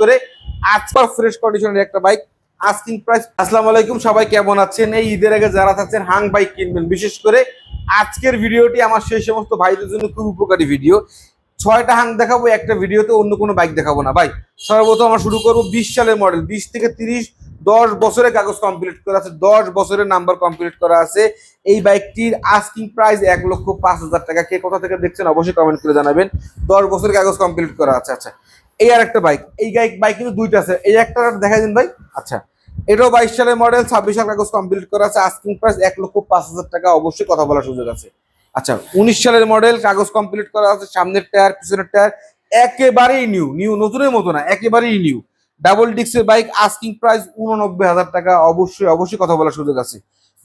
করে আজকাল ফ্রেশ কন্ডিশনের একটা বাইক আস্কিং প্রাইস। আসসালামু আলাইকুম, সবাই কেমন আছেন? এই ঈদের আগে যারা থাকছেন হাং বাইক কিনবেন, বিশেষ করে আজকের ভিডিওটি আমার সেই সমস্ত ভাইদের জন্য খুব উপকারী ভিডিও। 6টা হাং দেখাবো একটা ভিডিওতে, অন্য কোনো বাইক দেখাবো না ভাই। সর্বপ্রথম আমরা শুরু করবো 20 সালের মডেল, 20 থেকে 30, 10 বছরের কাগজ কমপ্লিট করা আছে, 10 বছরের নাম্বার কমপ্লিট করা আছে। এই বাইকটির আস্কিং প্রাইস 1,05,000 টাকা। কে কোথা থেকে দেখছেন অবশ্যই কমেন্ট করে জানাবেন। 10 বছরের কাগজ কমপ্লিট করা আছে। আচ্ছা, এই আর একটা বাইক, এই বাইক কিন্তু দুইটা আছে, এই একটা দেখাই দিন ভাই। আচ্ছা, এটাও 22 সালের মডেল, 26 সাল কাগজ কমপ্লিট করা আছে, আস্কিং প্রাইস 1,05,000 টাকা। অবশ্যই কথা বলার সুযোগ আছে। আচ্ছা, 19 সালের মডেল, কাগজ কমপ্লিট করা আছে, সামনের টায়ার পিছনের টায়ার একেবারেই নিউ, নতুনের মতো না, একেবারেই নিউ। ডাবল ডিস্কের বাইক, আস্কিং প্রাইস 89,000 টাকা। অবশ্যই কথা বলার সুযোগ আছে।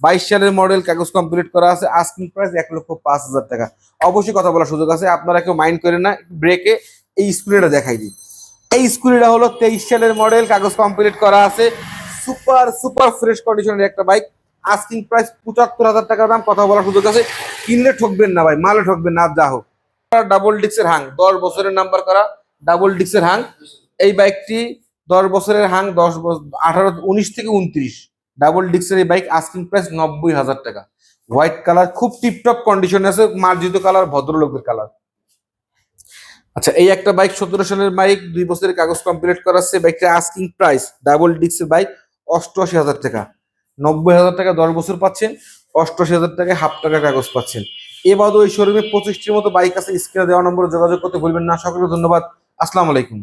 22 সালের মডেল, কাগজ কমপ্লিট করা আছে, আস্কিং প্রাইস 1,05,000 টাকা। অবশ্যই কথা বলার সুযোগ আছে। আপনারা কেউ মাইন্ড করেন না, ব্রেকে এই স্কুটিটা দেখাই দিই। এই স্কুটিটা হলো 23 সালের মডেল, কাগজ কমপ্লিট করা আছে, সুপার ফ্রেশ কন্ডিশনের একটা বাইক। আস্কিং প্রাইস 75,000 টাকা দাম। কথা বলার সুযোগ আছে। কিনলে ঠকবেন না ভাই, মালে ঠকবেন না, যা হোক। ডাবল ডিস্কের হাং, 10 বছরের নাম্বার করা ডাবল ডিস্কের হাং। এই বাইকটি 10 বছরের হাং, 10 বছর 18, 19 থেকে 29 ডাবল ডিস্কের এই বাইক। আস্কিং প্রাইস 90,000 টাকা। হোয়াইট কালার, খুব টিপটপ কন্ডিশনে আছে, মার্জিত কালার, ভদ্রলোকের কালার। আচ্ছা, এই একটা বাইক 17 সালের বাইক, 2 বছরের কাগজ কমপ্লিট করা আছে। বাইকটা আস্কিং প্রাইস ডাবল ডিস্কের বাইক 88,000 টাকা। 90,000 টাকা 10 বছর পাচ্ছেন, 88,000 টাকায় হাফ টাকা কাগজ পাচ্ছেন। এবারও এই শোরুমে 25টির মতো বাইক আছে। স্ক্রিনে দেওয়া নম্বরে যোগাযোগ করতে ভুলবেন না। সকলকে ধন্যবাদ। আসসালামু আলাইকুম।